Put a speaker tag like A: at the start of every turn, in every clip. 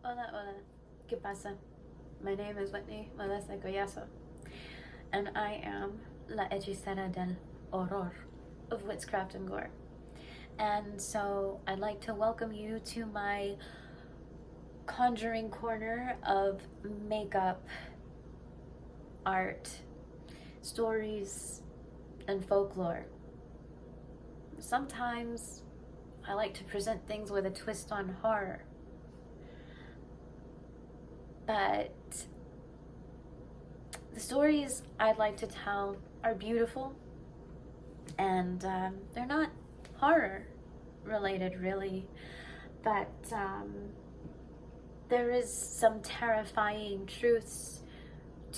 A: Hola, hola. ¿Qué pasa? My name is Whitney Melissa Goyaso, and I am La Hechicera del Horror of Whitscraftngore. And so I'd like to welcome you to my conjuring corner of makeup, art, stories, and folklore. Sometimes I like to present things with a twist on horror. But the stories I'd like to tell are beautiful, and they're not horror related, really, but there is some terrifying truths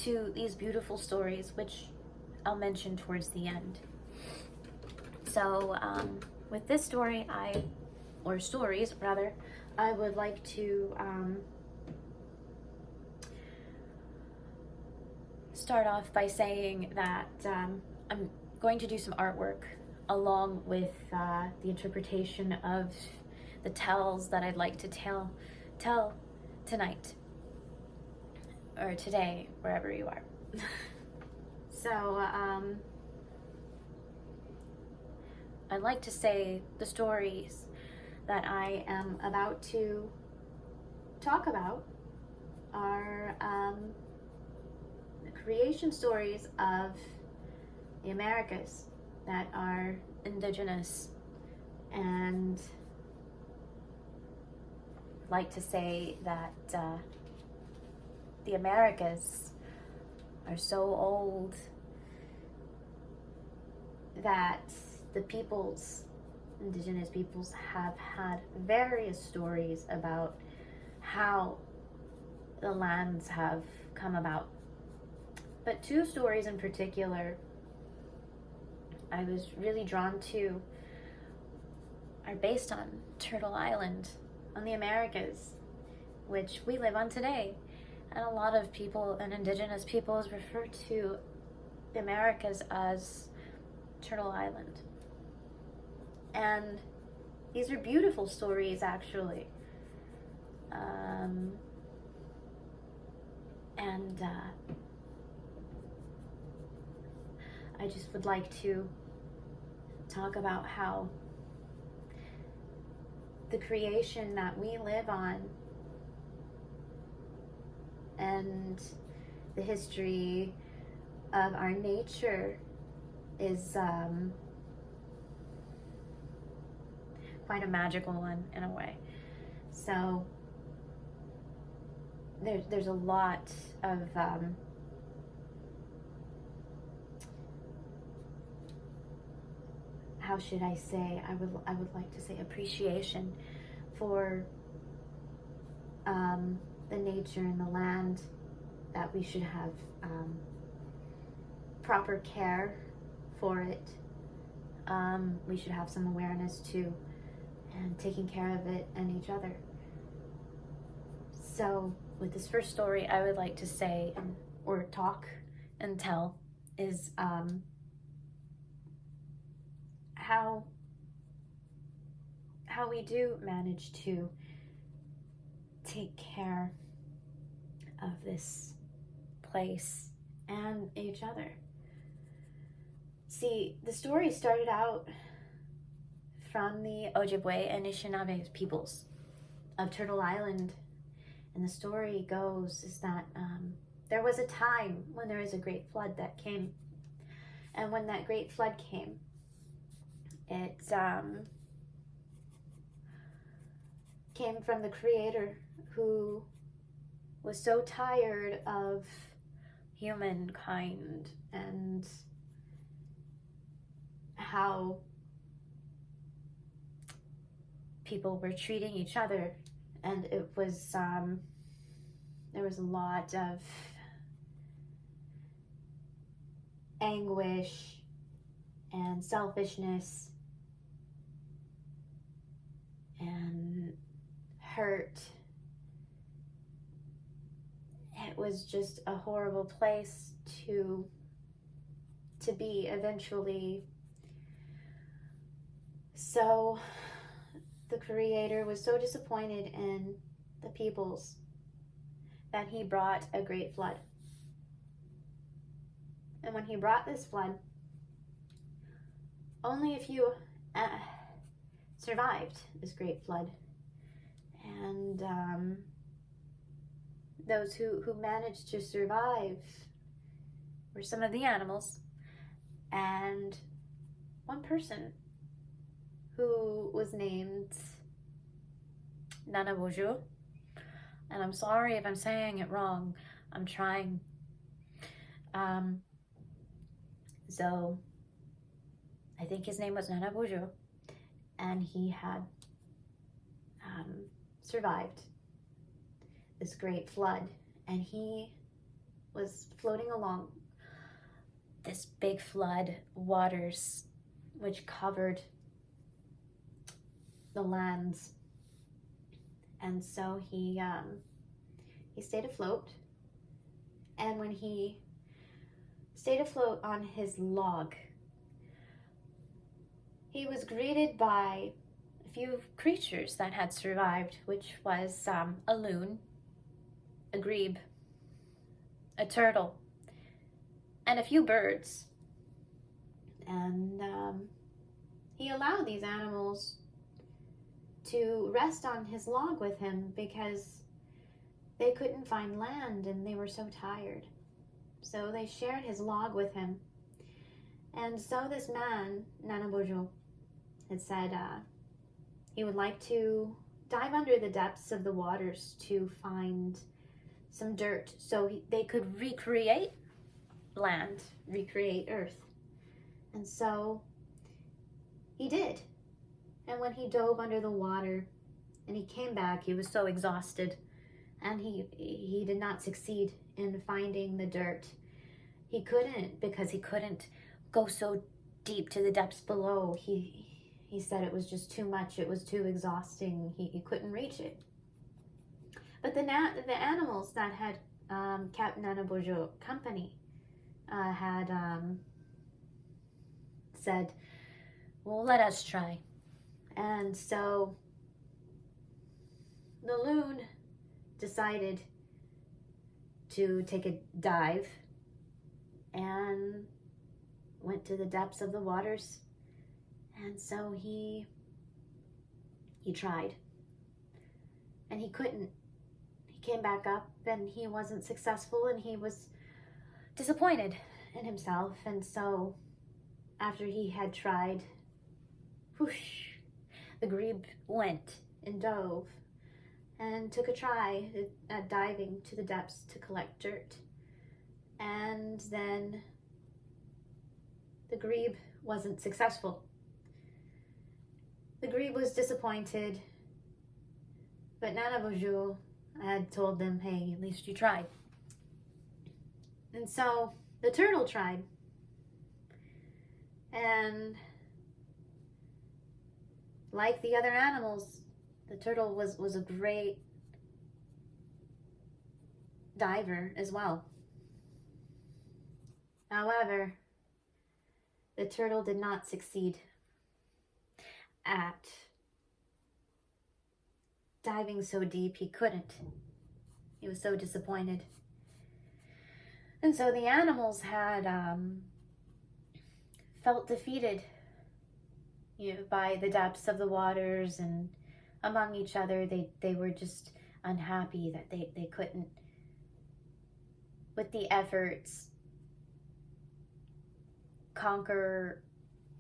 A: to these beautiful stories, which I'll mention towards the end. So, with this story, or stories rather, I would like to start off by saying that I'm going to do some artwork along with the interpretation of the tells that I'd like to tell tonight or today, wherever you are. So I'd like to say the stories that I am about to talk about are the creation stories of the Americas that are indigenous, and I'd like to say that the Americas are so old that the indigenous peoples have had various stories about how the lands have come about. But two stories in particular I was really drawn to are based on Turtle Island on the Americas, which we live on today. And a lot of people and indigenous peoples refer to the Americas as Turtle Island. And these are beautiful stories, actually. I just would like to talk about how the creation that we live on and the history of our nature is quite a magical one in a way. So there's a lot of how should I say? I would like to say appreciation for the nature and the land, that we should have proper care for it. We should have some awareness too, and taking care of it and each other. So with this first story, I would like to say or talk and tell is how we do manage to take care of this place and each other. See, the story started out from the Ojibwe and Anishinaabe peoples of Turtle Island, and the story goes is that there was a time when there was a great flood that came, and when that great flood came, it came from the Creator, who was so tired of humankind and how people were treating each other, and it was there was a lot of anguish and selfishness and hurt. It was just a horrible place to be eventually. So the Creator was so disappointed in the peoples that he brought a great flood. And when he brought this flood, only a few survived this great flood. And those who managed to survive were some of the animals and one person who was named Nanabojo. And I'm sorry if I'm saying it wrong. I'm trying. So I think his name was Nanabojo, and he had survived this great flood, and he was floating along this big flood waters which covered the lands. And so he stayed afloat, and when he stayed afloat on his log, he was greeted by a few creatures that had survived, which was a loon, a grebe, a turtle, and a few birds. And he allowed these animals to rest on his log with him because they couldn't find land and they were so tired. So they shared his log with him. And so this man, Nanabojo, had said he would like to dive under the depths of the waters to find some dirt so they could recreate land, recreate earth. And so he did. And when he dove under the water and he came back, he was so exhausted, and he did not succeed in finding the dirt. He couldn't, because he couldn't go so deep to the depths below. He said it was just too much. It was too exhausting. He couldn't reach it. But the animals that had kept Nanabojo company had said, well, let us try. And so the loon decided to take a dive and went to the depths of the waters. And so he tried, and he couldn't. He came back up and he wasn't successful, and he was disappointed in himself. And so after he had tried, whoosh, the grebe went and dove and took a try at diving to the depths to collect dirt. And then the grebe wasn't successful. The grebe was disappointed, but Nanabojo had told them, hey, at least you tried. And so the turtle tried. And like the other animals, the turtle was a great diver as well. However, the turtle did not succeed at diving so deep. He couldn't. He was so disappointed. And so the animals had felt defeated, by the depths of the waters, and among each other they were just unhappy that they couldn't, with the efforts, conquer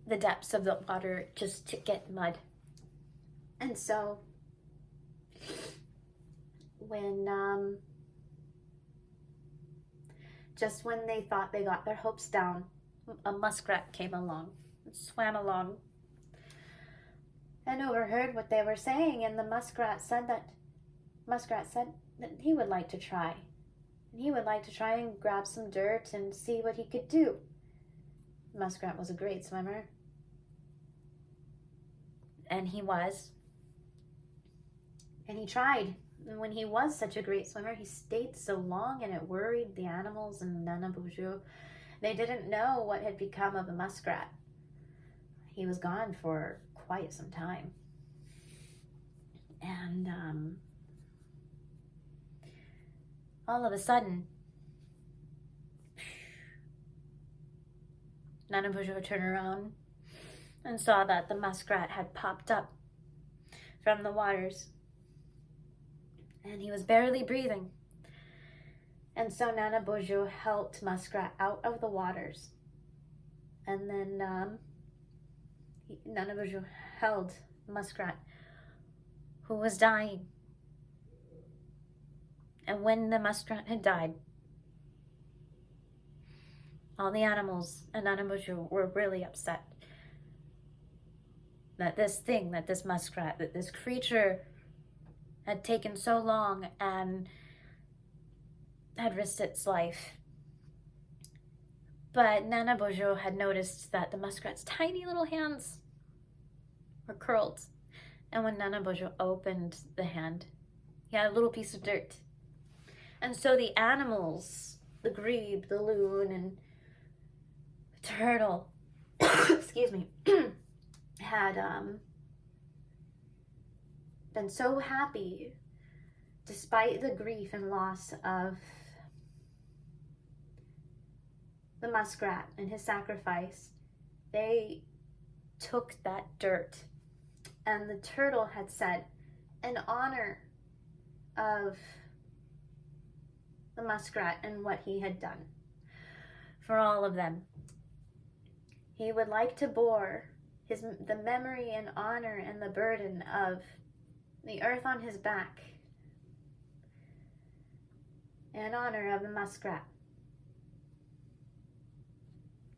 A: the depths of the water just to get mud. And so when just when they thought they got their hopes down, a muskrat came along and swam along and overheard what they were saying, and the muskrat said that he would like to try. And he would like to try and grab some dirt and see what he could do. The muskrat was a great swimmer. And he was. And he tried. And when he was such a great swimmer, he stayed so long, and it worried the animals and Nanabojo. They didn't know what had become of the muskrat. He was gone for quite some time. And all of a sudden, Nanabujo turned around and saw that the muskrat had popped up from the waters. And he was barely breathing. And so Nanabujo helped Muskrat out of the waters. And then Nanabujo held Muskrat, who was dying. And when the muskrat had died, all the animals and Nanabujo were really upset that this muskrat, that this creature had taken so long and had risked its life. But Nanabujo had noticed that the muskrat's tiny little hands were curled. And when Nanabujo opened the hand, he had a little piece of dirt. And so the animals, the grebe, the loon, and the turtle, excuse me, had been so happy despite the grief and loss of the muskrat and his sacrifice. They took that dirt, and the turtle had said, in honor of the muskrat and what he had done for all of them, he would like to bore the memory and honor and the burden of the earth on his back in honor of the muskrat.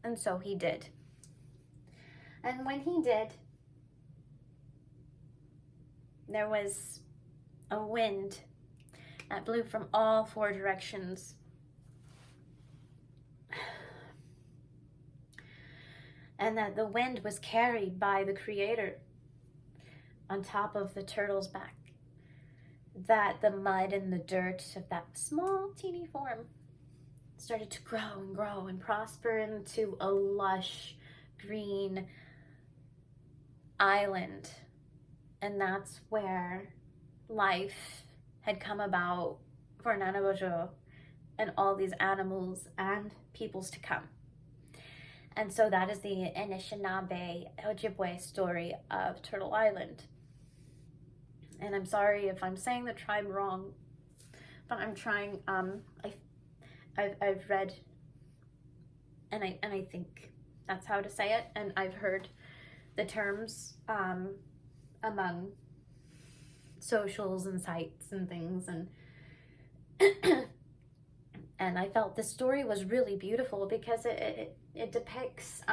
A: And so he did. And when he did, there was a wind that blew from all four directions. And that the wind was carried by the Creator on top of the turtle's back. That the mud and the dirt of that small, teeny form started to grow and prosper into a lush, green island. And that's where life had come about for Nanabujo and all these animals and peoples to come. And so that is the Anishinaabe Ojibwe story of Turtle Island. And I'm sorry if I'm saying the tribe wrong, but I'm trying. I've read, and I think that's how to say it. And I've heard the terms among socials and sites and things, and and I felt this story was really beautiful because it depicts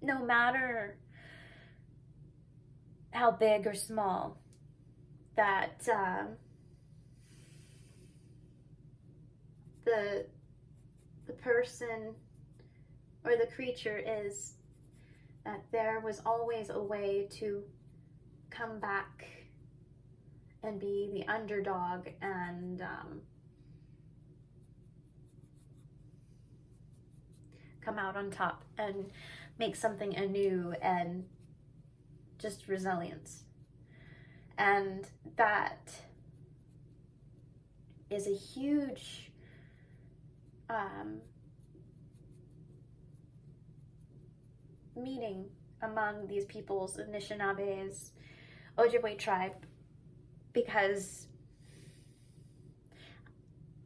A: no matter how big or small that the person or the creature is, that there was always a way to come back and be the underdog and come out on top and make something anew, and just resilience. And that is a huge meaning among these peoples, Anishinaabes, Ojibwe tribe, because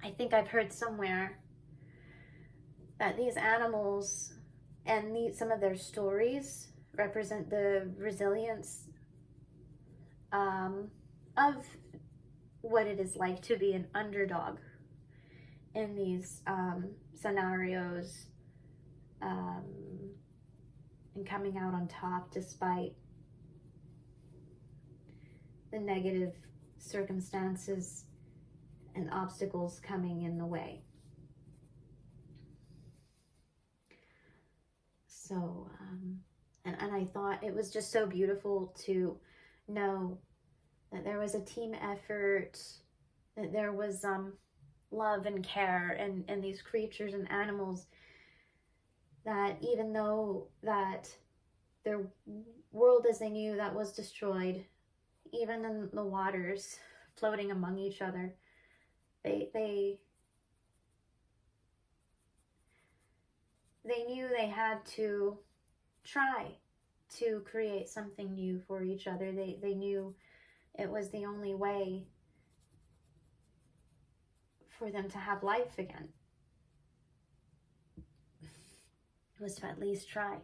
A: I think I've heard somewhere that these animals and some of their stories represent the resilience of what it is like to be an underdog in these scenarios, and coming out on top despite the negative circumstances and obstacles coming in the way. So, and I thought it was just so beautiful to know that there was a team effort, that there was love and care and these creatures and animals, that even though that their world as they knew that was destroyed, even in the waters floating among each other, they knew they had to try to create something new for each other. They knew it was the only way for them to have life again, was to at least try.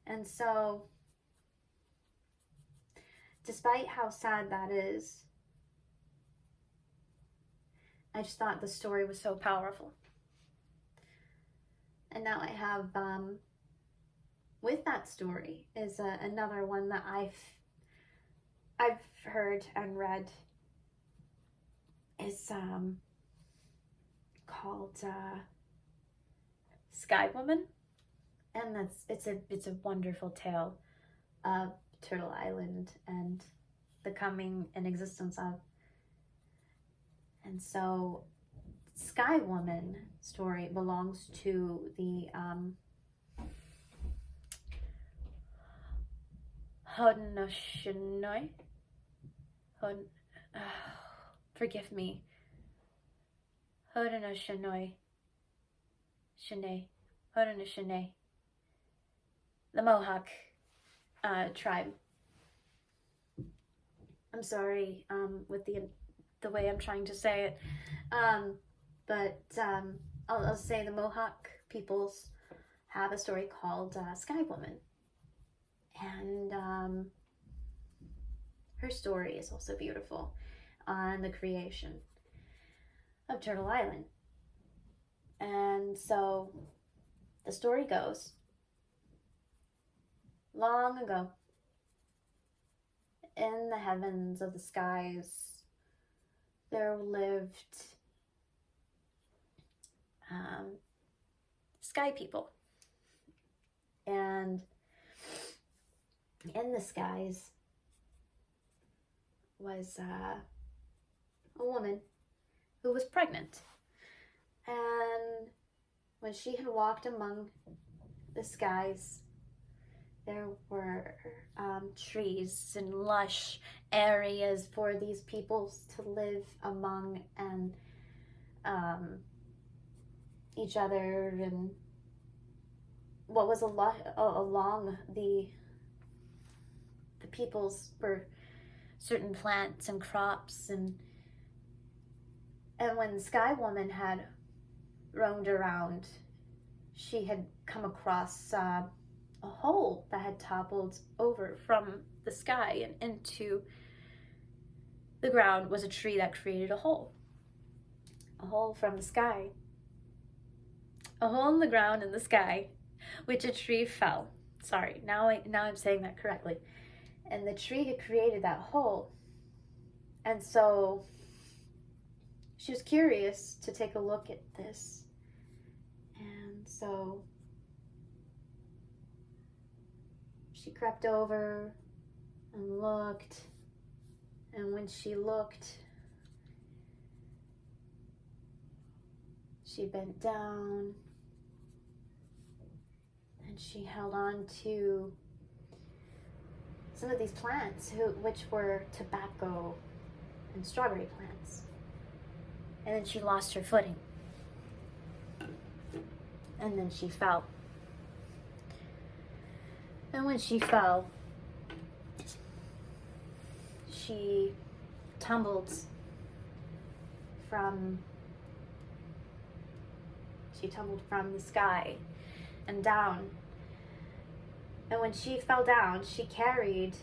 A: And so, despite how sad that is, I just thought the story was so powerful. And now I have, with that story, is another one that I've heard and read. Is called Sky Woman, and it's a wonderful tale of Turtle Island and the coming and existence of. And so, Sky Woman story belongs to the Haudenosaunee. Forgive me. Haudenosaunee. The Mohawk tribe. I'm sorry with the way I'm trying to say it. But I'll say the Mohawk peoples have a story called Sky Woman. And her story is also beautiful on the creation of Turtle Island. And so the story goes, long ago, in the heavens of the skies, there lived sky people. And in the skies was a woman who was pregnant. And when she had walked among the skies, there were trees and lush areas for these peoples to live among, and each other, and what was along the peoples were certain plants and crops, and when Sky Woman had roamed around, she had come across a hole that had toppled over from the sky, and into the ground was a tree that created a hole from the sky, a hole in the ground in the sky, which a tree fell. Sorry, now I'm saying that correctly. And the tree had created that hole, and so she was curious to take a look at this. And so she crept over and looked, and when she looked, she bent down and she held on to some of these plants, which were tobacco and strawberry plants. And then she lost her footing. And then she fell. And when she fell, she tumbled from the sky and down. And when she fell down, she carried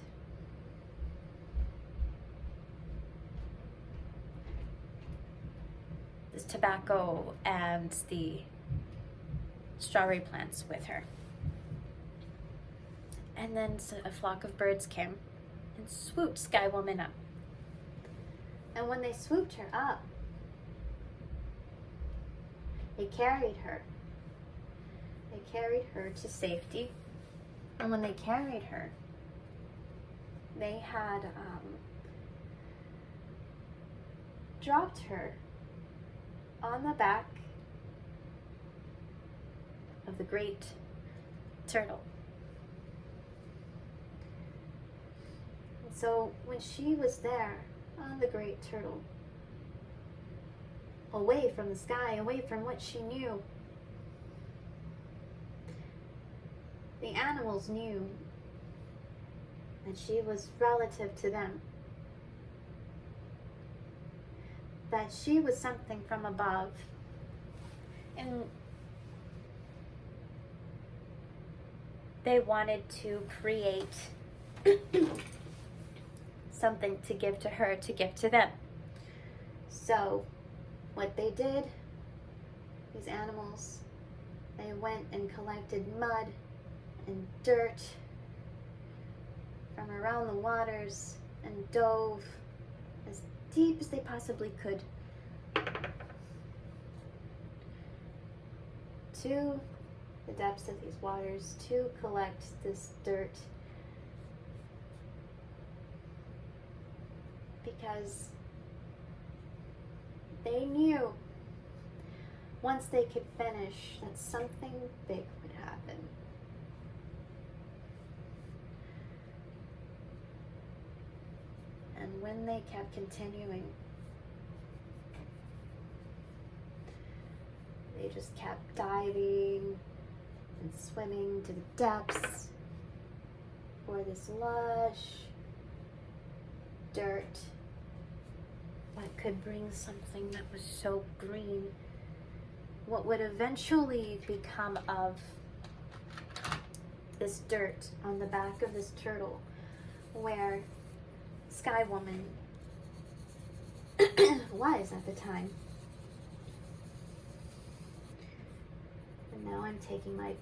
A: this tobacco and the strawberry plants with her. And then a flock of birds came and swooped Sky Woman up. And when they swooped her up, they carried her. They carried her to safety. And when they carried her, they had dropped her on the back of the great turtle. And so when she was there on the great turtle, away from the sky, away from what she knew. The animals knew that she was relative to them, that she was something from above, and they wanted to create something to give to her, to give to them. So what they did, these animals, they went and collected mud and dirt from around the waters and dove as deep as they possibly could to the depths of these waters to collect this dirt, because they knew once they could finish that something big would happen. And when they kept continuing, they just kept diving and swimming to the depths for this lush dirt that could bring something that was so green, what would eventually become of this dirt on the back of this turtle, where Sky Woman was at the time. And now I'm taking my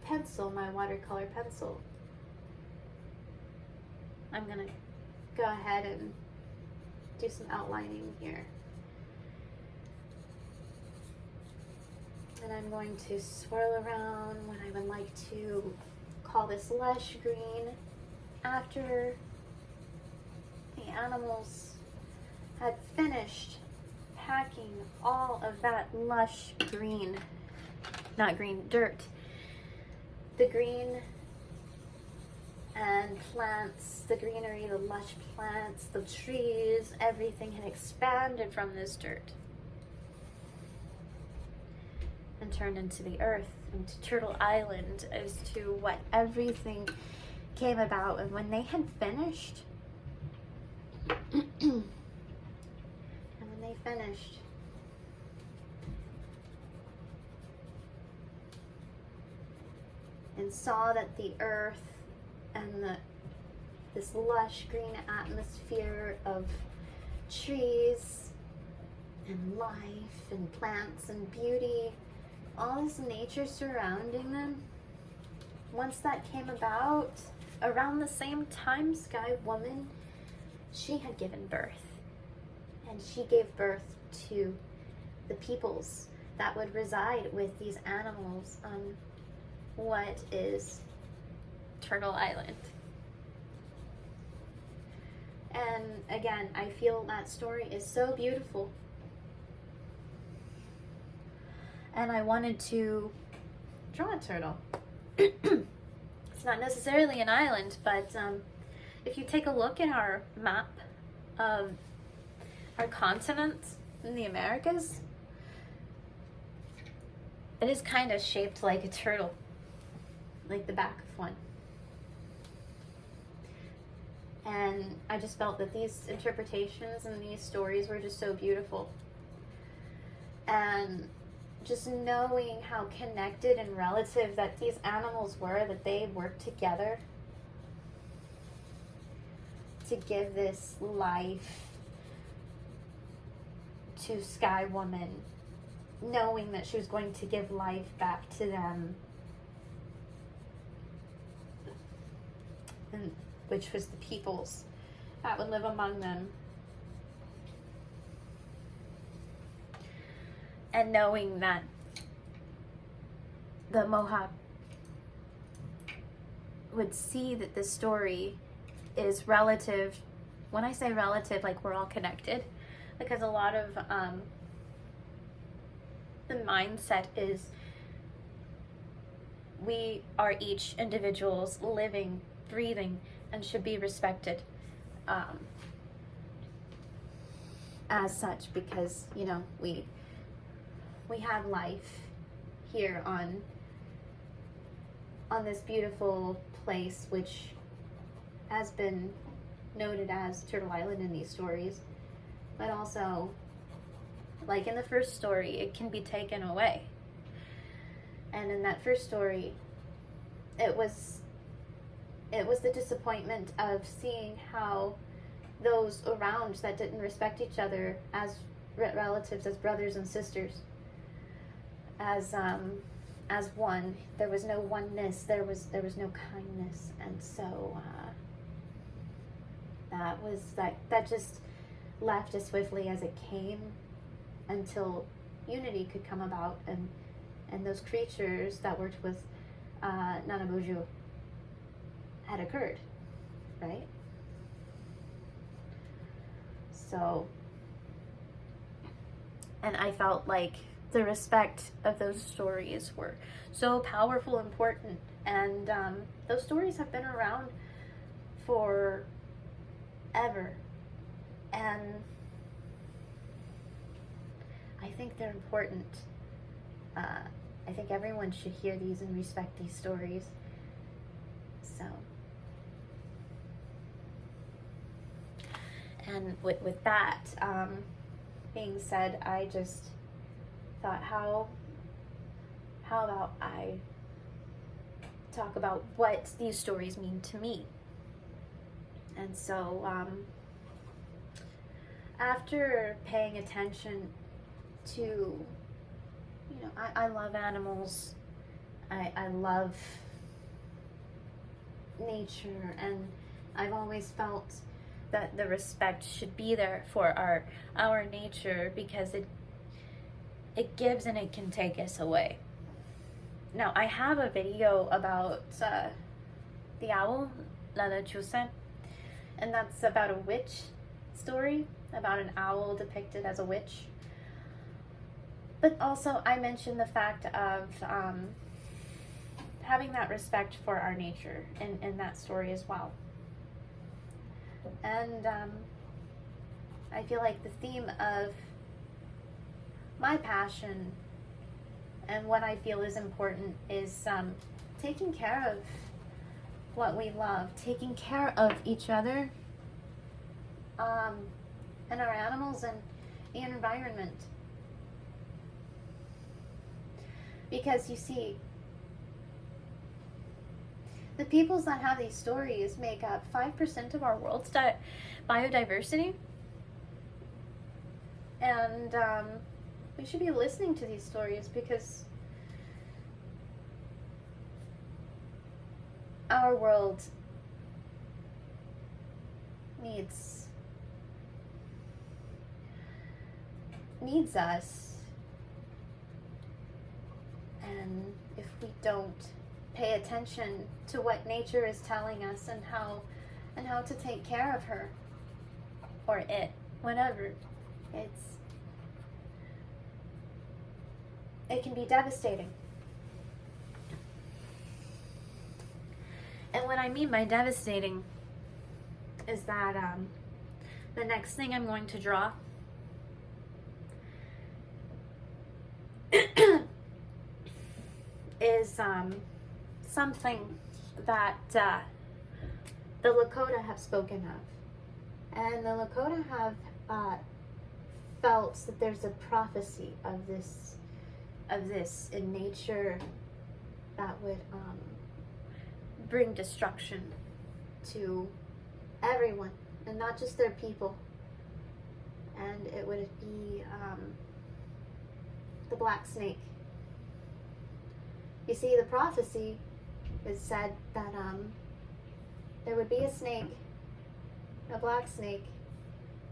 A: pencil, my watercolor pencil. I'm gonna go ahead and do some outlining here. And I'm going to swirl around what I would like to call this lush green after the animals had finished packing all of that lush green, not green, dirt. The green and plants, the greenery, the lush plants, the trees, everything had expanded from this dirt and turned into the earth, into Turtle Island, as to what everything came about. And when they had finished, and saw that the earth and this lush green atmosphere of trees and life and plants and beauty, all this nature surrounding them, once that came about, around the same time, Sky Woman, she had given birth. And she gave birth to the peoples that would reside with these animals on what is Turtle Island. And again, I feel that story is so beautiful. And I wanted to draw a turtle. It's not necessarily an island, but if you take a look at our map of our continents in the Americas, it is kind of shaped like a turtle, like the back of one. And I just felt that these interpretations and these stories were just so beautiful. And just knowing how connected and relative that these animals were, that they worked together to give this life to Sky Woman, knowing that she was going to give life back to them, and which was the peoples that would live among them. And knowing that the Mohawk would see that this story is relative. When I say relative, like we're all connected, because a lot of the mindset is we are each individuals living, breathing, and should be respected as such, because, you know, we we have life here on this beautiful place, which has been noted as Turtle Island in these stories, but also, like in the first story, it can be taken away. And in that first story, it was the disappointment of seeing how those around that didn't respect each other as relatives, as brothers and sisters, as one, there was no oneness, there was no kindness, and so that just left as swiftly as it came, until unity could come about, and those creatures that worked with Nana Boju had occurred, right? So, and I felt like the respect of those stories were so powerful, important, and those stories have been around forever, and I think they're important. I think everyone should hear these and respect these stories. So, and with that being said, I just thought, how about I talk about what these stories mean to me. And so after paying attention to, I love animals, I love nature, and I've always felt that the respect should be there for our nature, because it gives and it can take us away. Now, I have a video about the owl, La Lechuza, and that's about a witch story, about an owl depicted as a witch. But also, I mentioned the fact of having that respect for our nature in that story as well. And I feel like the theme of my passion and what I feel is important is taking care of what we love, taking care of each other, and our animals and the environment. Because you see, the peoples that have these stories make up 5% of our world's biodiversity. And we should be listening to these stories, because our world needs us. And if we don't pay attention to what nature is telling us, and how to take care of her or it, whatever, it can be devastating. And what I mean by devastating is that the next thing I'm going to draw is something that the Lakota have spoken of. And the Lakota have felt that there's a prophecy of this in nature that would bring destruction to everyone, and not just their people. And it would be the black snake. You see, the prophecy is said that there would be a snake, a black snake,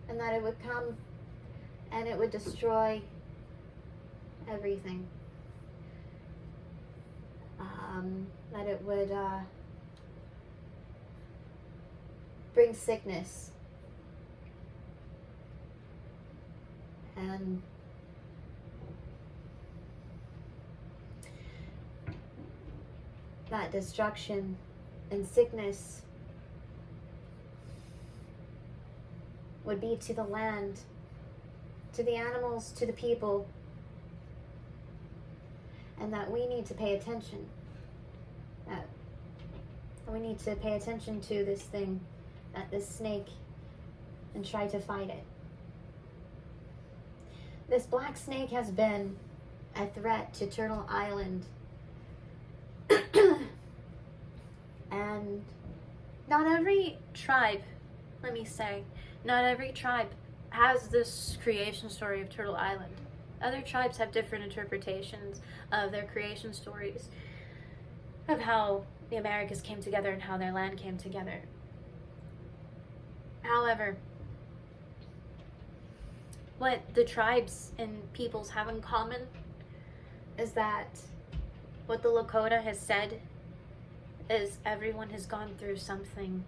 A: and that it would come and it would destroy everything. That it would bring sickness and that destruction and sickness would be to the land, to the animals, to the people, and that we need to pay attention. That we need to pay attention to this thing, this snake, and try to fight it. This black snake has been a threat to Turtle Island. And not every tribe, let me say, not every tribe has this creation story of Turtle Island. Other tribes have different interpretations of their creation stories, of how the Americas came together and how their land came together. However, what the tribes and peoples have in common is that what the Lakota has said is everyone has gone through something,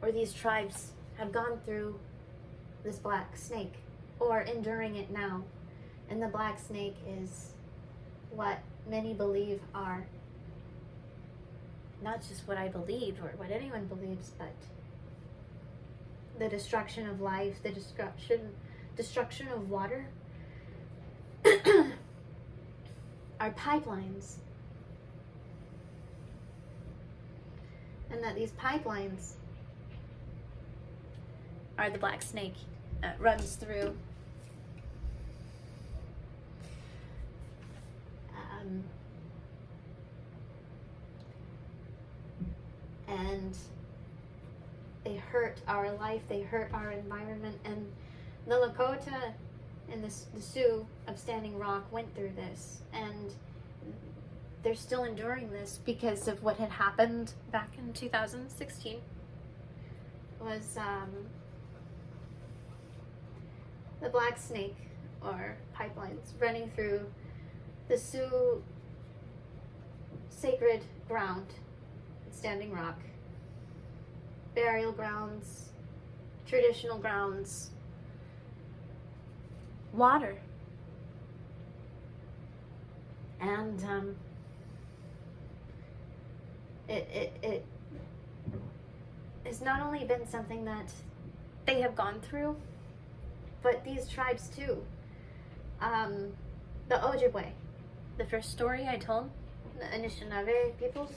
A: or these tribes have gone through this black snake, or enduring it now. And the black snake is what many believe are, not just what I believe or what anyone believes, but the destruction of life, the destruction of water. Our pipelines. And that these pipelines are the black snake that runs through. And they hurt our life, they hurt our environment, and the Lakota and the Sioux of Standing Rock went through this, and they're still enduring this because of what had happened back in 2016. Was the black snake, or pipelines, running through the Sioux sacred ground, Standing Rock, burial grounds, traditional grounds, water. And it has not only been something that they have gone through, but these tribes too. The Ojibwe, the first story I told, the Anishinaabe peoples,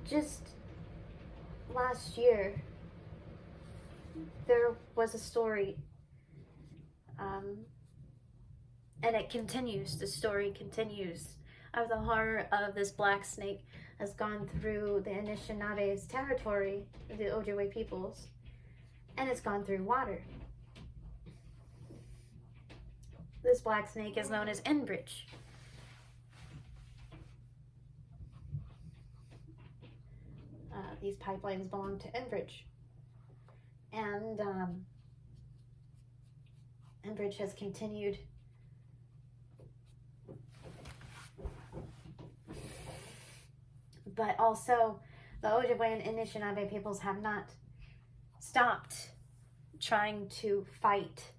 A: just last year there was a story, and it continues, the story continues, of the horror of this black snake has gone through the Anishinaabe's territory, the Ojibwe peoples, and it's gone through water. This black snake is known as Enbridge. These pipelines belong to Enbridge. And Enbridge has continued but also the Ojibwe and Anishinaabe peoples have not stopped trying to fight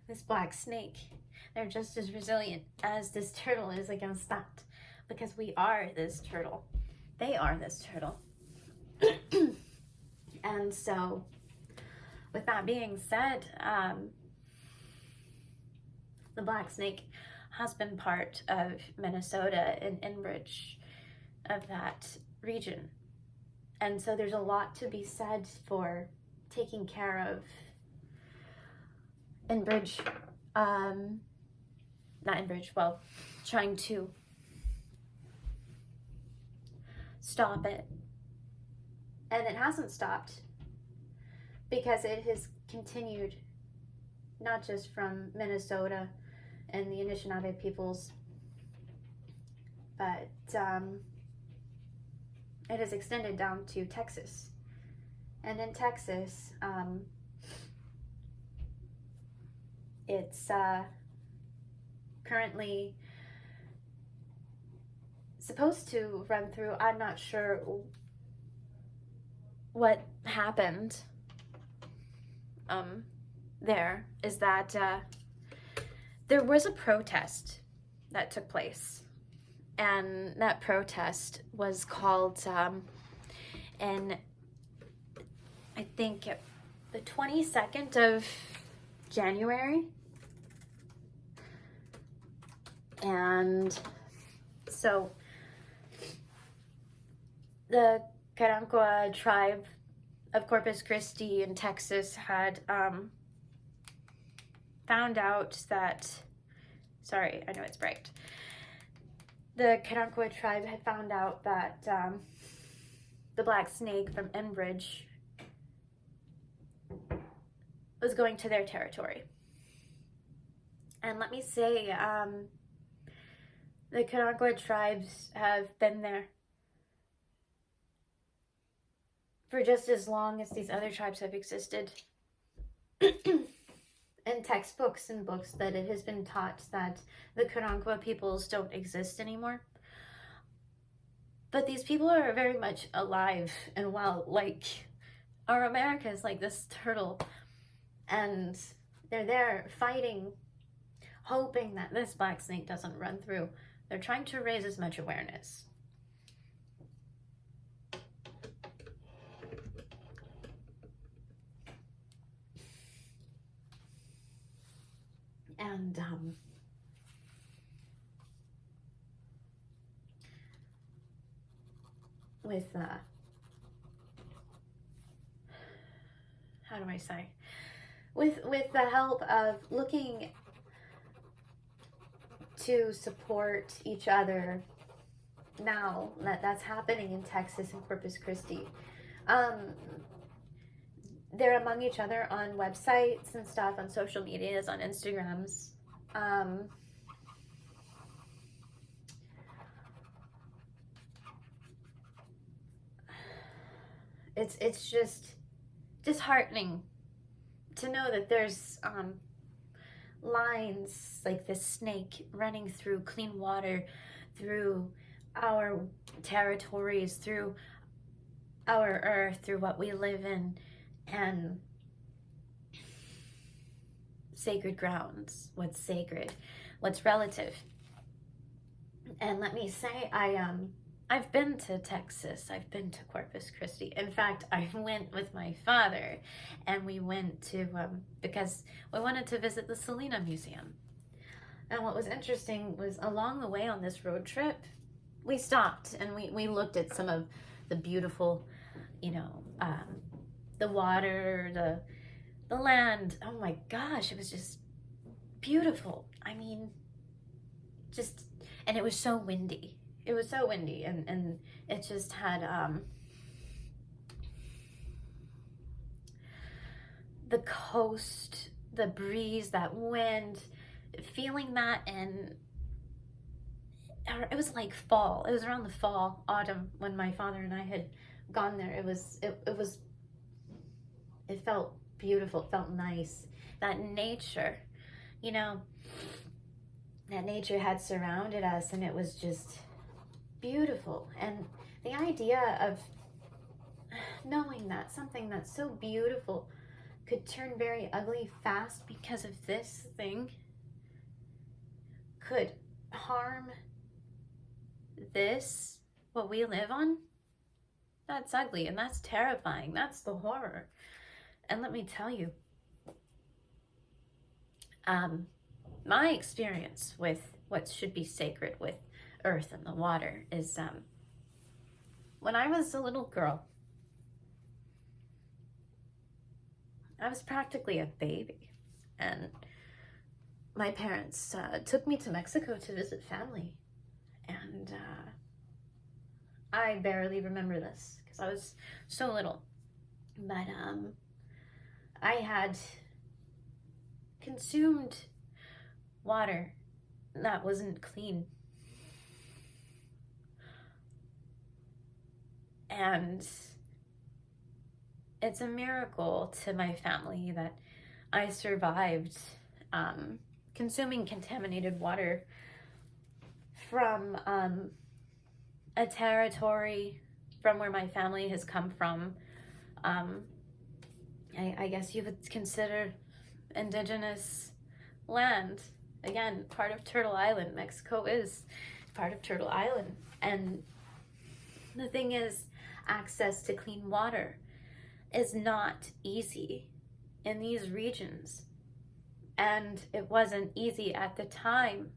A: this black snake. They're just as resilient as this turtle is against that, because we are this turtle. They are this turtle. And so, with that being said, the black snake has been part of Minnesota and Enbridge, of that region. And so there's a lot to be said for taking care of Enbridge, not Enbridge, well, trying to stop it. And it hasn't stopped, because it has continued, not just from Minnesota and the Anishinaabe peoples, but it has extended down to Texas. And in Texas, it's currently supposed to run through. I'm not sure what happened there is that there was a protest that took place, and that protest was called in, I think, the 22nd of January, And so the Karankawa tribe of Corpus Christi in Texas had found out that, sorry, I know it's bright. The Karankawa tribe had found out that the black snake from Enbridge was going to their territory. And let me say, the Karankawa tribes have been there for just as long as these other tribes have existed. In textbooks and books that it has been taught that the Karankawa peoples don't exist anymore. But these people are very much alive and well. Like, our America is like this turtle. And they're there fighting, hoping that this black snake doesn't run through. They're trying to raise as much awareness. And with how do I say? With the help of looking to support each other now that's happening in Texas and Corpus Christi. They're among each other on websites and stuff, on social medias, on Instagrams. It's just disheartening to know that there's lines like this snake running through clean water, through our territories, through our earth, through what we live in, and sacred grounds, what's sacred, what's relative. And let me say, I've been to Texas, I've been to Corpus Christi. In fact, I went with my father, and we went to, because we wanted to visit the Selena Museum. And what was interesting was along the way on this road trip, we stopped and we looked at some of the beautiful, the water, the land. Oh my gosh, it was just beautiful. I mean, and it was so windy. It was so windy, and it just had the coast, the breeze, that wind, feeling that, and it was like fall. It was around the fall, autumn, when my father and I had gone there. It felt beautiful, it felt nice. That nature, that nature had surrounded us, and it was just beautiful. And the idea of knowing that something that's so beautiful could turn very ugly fast because of this thing, could harm this, what we live on, that's ugly, and that's terrifying. That's the horror. And let me tell you, my experience with what should be sacred with earth and the water is when I was a little girl, I was practically a baby, and my parents took me to Mexico to visit family, and I barely remember this because I was so little, but I had consumed water that wasn't clean. And it's a miracle to my family that I survived consuming contaminated water from a territory from where my family has come from. I guess you would consider Indigenous land. Again, part of Turtle Island. Mexico is part of Turtle Island. And the thing is, access to clean water is not easy in these regions. And it wasn't easy at the time.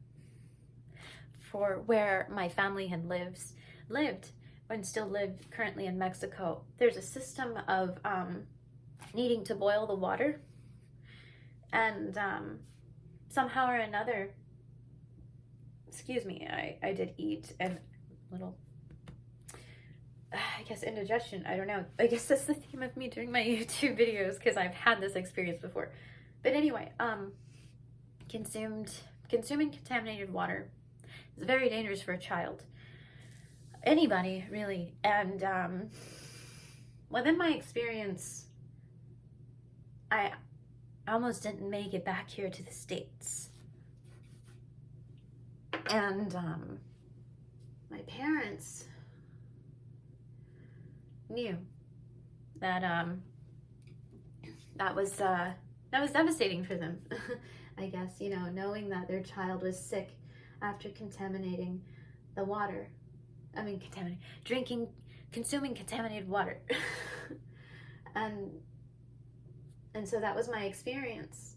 A: for where my family had lived and still live currently in Mexico. There's a system of needing to boil the water, and somehow or another, excuse me, I did eat a little, I guess, indigestion. I don't know. I guess that's the theme of me doing my YouTube videos, because I've had this experience before. But anyway, consuming contaminated water is very dangerous for a child. Anybody, really. And within my experience, I almost didn't make it back here to the States. And my parents knew that that was devastating for them. I guess, you know, knowing that their child was sick after consuming contaminated water. and so that was my experience.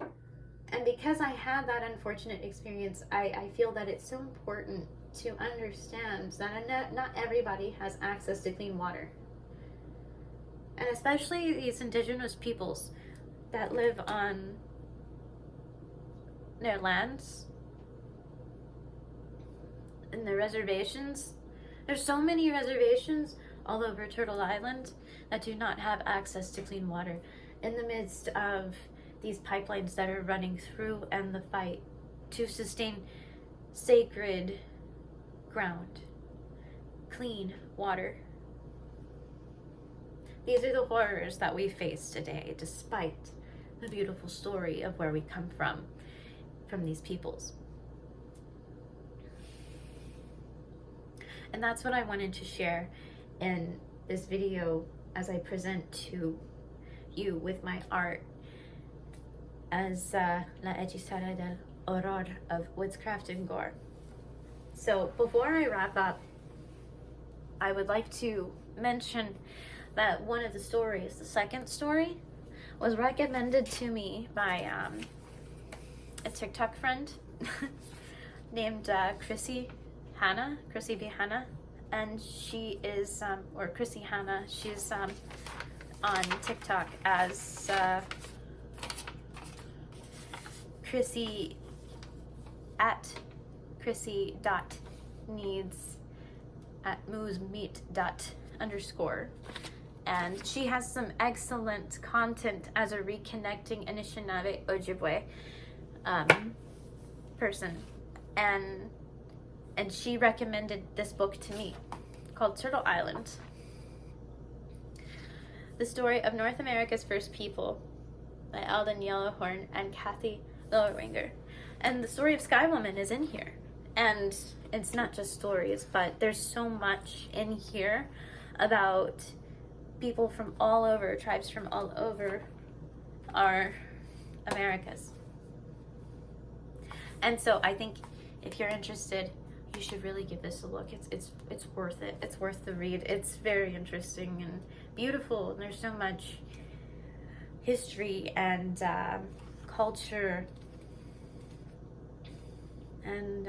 A: And because I had that unfortunate experience, I feel that it's so important to understand that not everybody has access to clean water. And especially these indigenous peoples that live on their lands, in the reservations. There's so many reservations all over Turtle Island that do not have access to clean water, in the midst of these pipelines that are running through and the fight to sustain sacred ground, clean water. These are the horrors that we face today, despite the beautiful story of where we come from these peoples. And that's what I wanted to share in this video as I present to you with my art as La Hechicera del Horror of Whitscraftngore. So before I wrap up, I would like to mention that one of the stories, the second story, was recommended to me by a TikTok friend named Chrissy B. Hannah, and she is, or Chrissy Hannah, she's on TikTok as Chrissy at Chrissy.needs@moosmeat._. And she has some excellent content as a reconnecting Anishinaabe Ojibwe person. And she recommended this book to me called Turtle Island, The Story of North America's First People by Eldon Yellowhorn and Kathy Lowerwinger. And the story of Sky Woman is in here. And it's not just stories, but there's so much in here about people from all over, tribes from all over our Americas. And so I think if you're interested, you should really give this a look. It's worth it. It's worth the read. It's very interesting and beautiful, and there's so much history and culture. And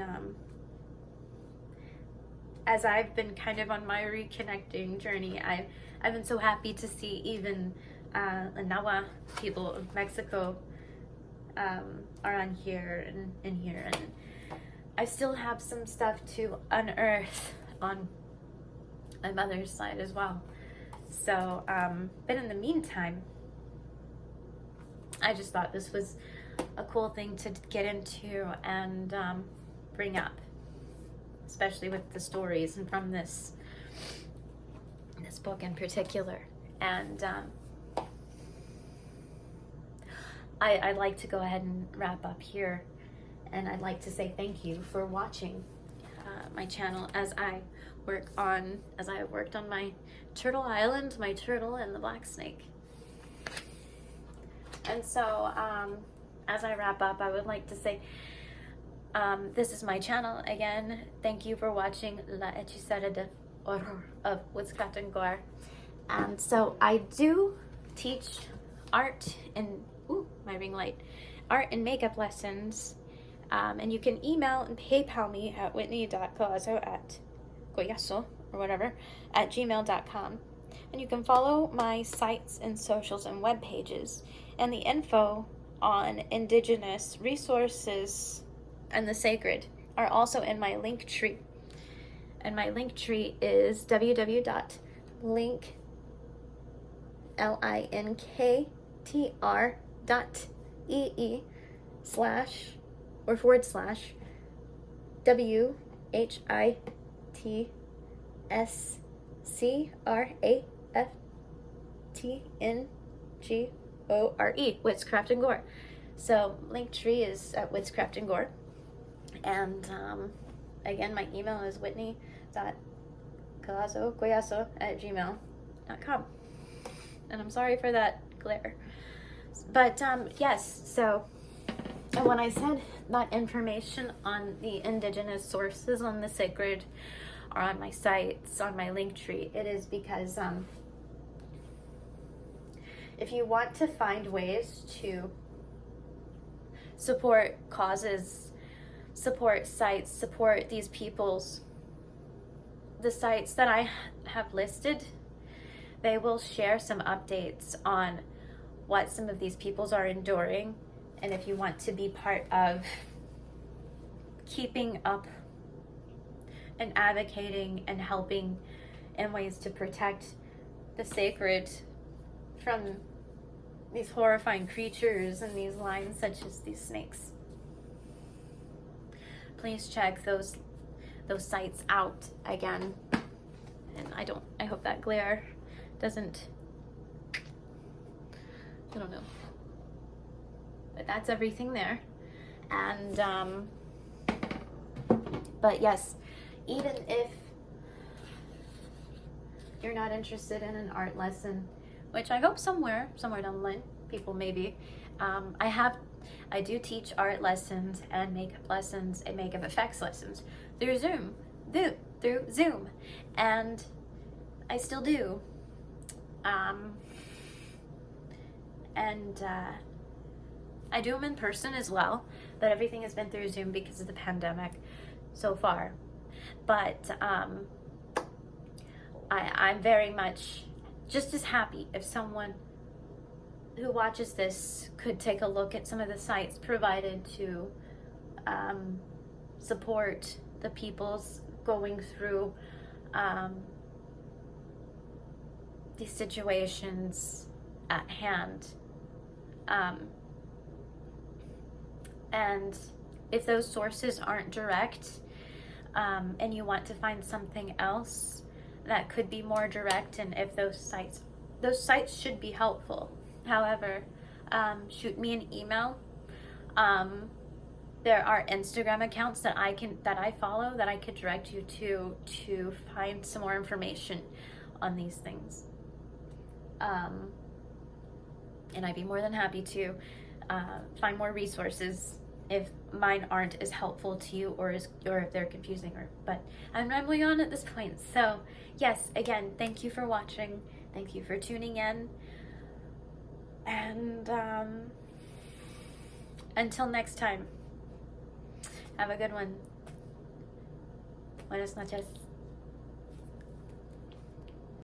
A: as I've been kind of on my reconnecting journey, I've been so happy to see even the Nawa people of Mexico are on here and in here, and I still have some stuff to unearth on my mother's side as well. So, but in the meantime, I just thought this was a cool thing to get into and bring up, especially with the stories and from this book in particular. And I'd like to go ahead and wrap up here, and I'd like to say thank you for watching my channel as I worked on my Turtle Island, my turtle, and the black snake. And so as I wrap up, I would like to say this is my channel again. Thank you for watching La Hechicera del Horror of Whitscraftngore. And so I do teach art and art and makeup lessons And you can email and PayPal me at whitney.collazo or whatever at gmail.com. And you can follow my sites and socials and web pages. And the info on Indigenous resources and the sacred are also in my link tree. And my link tree is www.linktr.ee/WHITCraftngore. Whitscraftngore. So Linktree is at Whitscraftngore. And again, my email is whitney.collazo@gmail.com. And I'm sorry for that glare. But yes, so when I said that information on the Indigenous sources on the sacred or on my sites, on my link tree, it is because if you want to find ways to support causes, support sites, support these peoples, the sites that I have listed, they will share some updates on what some of these peoples are enduring. And if you want to be part of keeping up and advocating and helping in ways to protect the sacred from these horrifying creatures and these lines such as these snakes, please check those sites out again. And I hope that glare doesn't, I don't know. But that's everything there. And but yes, even if you're not interested in an art lesson, which I hope somewhere down the line people maybe, I do teach art lessons and makeup lessons and makeup effects lessons through Zoom, and I still do. I do them in person as well, but everything has been through Zoom because of the pandemic so far. But I'm very much just as happy if someone who watches this could take a look at some of the sites provided to support the peoples going through these situations at hand. And if those sources aren't direct, and you want to find something else that could be more direct, and if those sites should be helpful. However, shoot me an email. There are Instagram accounts that I follow that I could direct you to find some more information on these things. And I'd be more than happy to find more resources if mine aren't as helpful to you or if they're confusing. But I'm rambling on at this point. So yes, again, thank you for watching. Thank you for tuning in. And until next time, have a good one. Buenas noches.